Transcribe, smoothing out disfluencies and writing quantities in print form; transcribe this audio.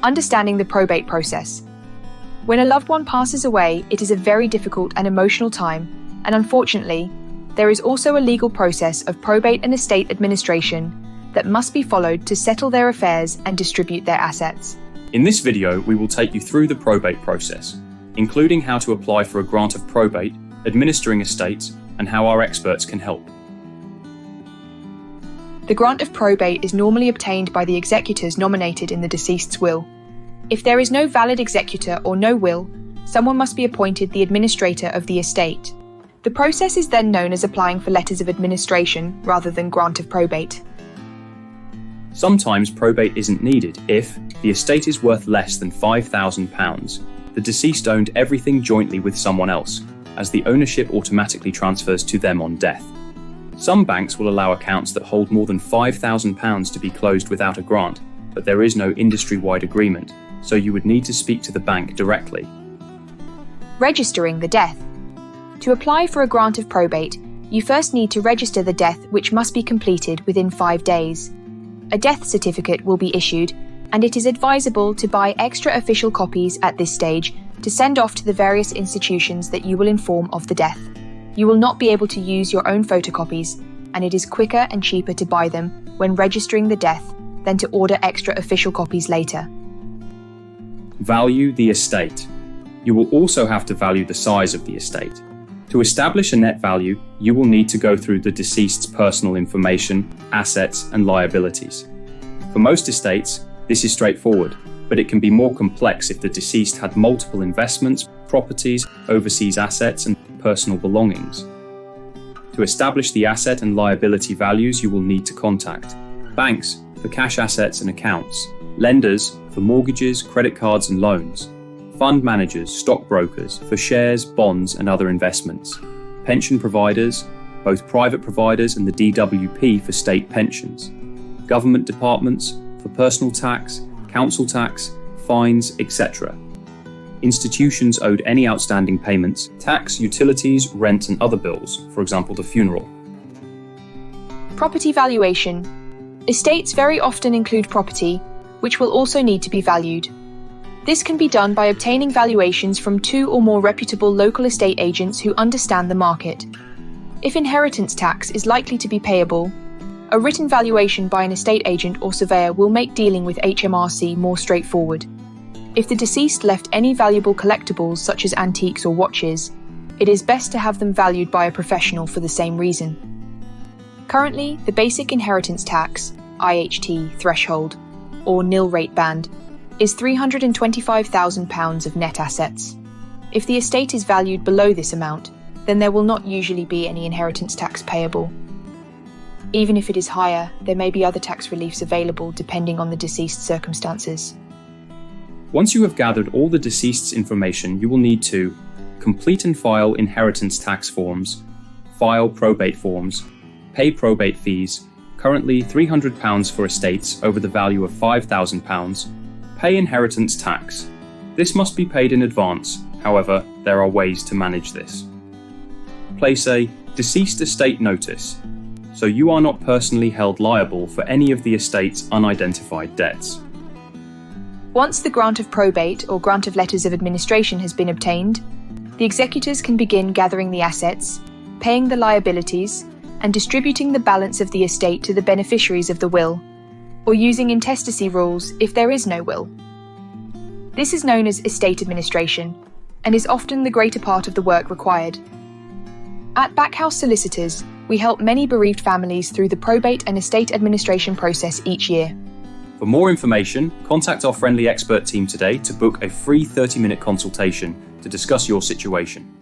Understanding the probate process. When a loved one passes away, it is a very difficult and emotional time, and unfortunately, there is also a legal process of probate and estate administration that must be followed to settle their affairs and distribute their assets. In this video, we will take you through the probate process, including how to apply for a grant of probate, administering estates, and how our experts can help. The grant of probate is normally obtained by the executors nominated in the deceased's will. If there is no valid executor or no will, someone must be appointed the administrator of the estate. The process is then known as applying for letters of administration rather than grant of probate. Sometimes probate isn't needed if the estate is worth less than £5,000. The deceased owned everything jointly with someone else, as the ownership automatically transfers to them on death. Some banks will allow accounts that hold more than £5,000 to be closed without a grant, but there is no industry-wide agreement, so you would need to speak to the bank directly. Registering the death. To apply for a grant of probate, you first need to register the death, which must be completed within 5 days. A death certificate will be issued, and it is advisable to buy extra official copies at this stage to send off to the various institutions that you will inform of the death. You will not be able to use your own photocopies, and it is quicker and cheaper to buy them when registering the death than to order extra official copies later. Value the estate. You will also have to value the size of the estate. To establish a net value, you will need to go through the deceased's personal information, assets, and liabilities. For most estates, this is straightforward, but it can be more complex if the deceased had multiple investments, properties, overseas assets, and personal belongings. To establish the asset and liability values, you will need to contact banks for cash assets and accounts, lenders for mortgages, credit cards, and loans, fund managers, stockbrokers for shares, bonds, and other investments, pension providers, both private providers and the DWP for state pensions, government departments for personal tax, council tax, fines, etc. Institutions owed any outstanding payments, tax, utilities, rent, and other bills, for example, the funeral. Property valuation. Estates very often include property, which will also need to be valued. This can be done by obtaining valuations from 2 or more reputable local estate agents who understand the market. If inheritance tax is likely to be payable, a written valuation by an estate agent or surveyor will make dealing with HMRC more straightforward. If the deceased left any valuable collectibles such as antiques or watches, it is best to have them valued by a professional for the same reason. Currently, the basic inheritance tax (IHT) threshold, or nil rate band, is £325,000 of net assets. If the estate is valued below this amount, then there will not usually be any inheritance tax payable. Even if it is higher, there may be other tax reliefs available depending on the deceased's circumstances. Once you have gathered all the deceased's information, you will need to complete and file inheritance tax forms, file probate forms, pay probate fees, currently £300 for estates over the value of £5,000, pay inheritance tax. This must be paid in advance, however, there are ways to manage this. Place a deceased estate notice, so you are not personally held liable for any of the estate's unidentified debts. Once the grant of probate or grant of letters of administration has been obtained, the executors can begin gathering the assets, paying the liabilities, and distributing the balance of the estate to the beneficiaries of the will, or using intestacy rules if there is no will. This is known as estate administration, and is often the greater part of the work required. At Backhouse Solicitors, we help many bereaved families through the probate and estate administration process each year. For more information, contact our friendly expert team today to book a free 30-minute consultation to discuss your situation.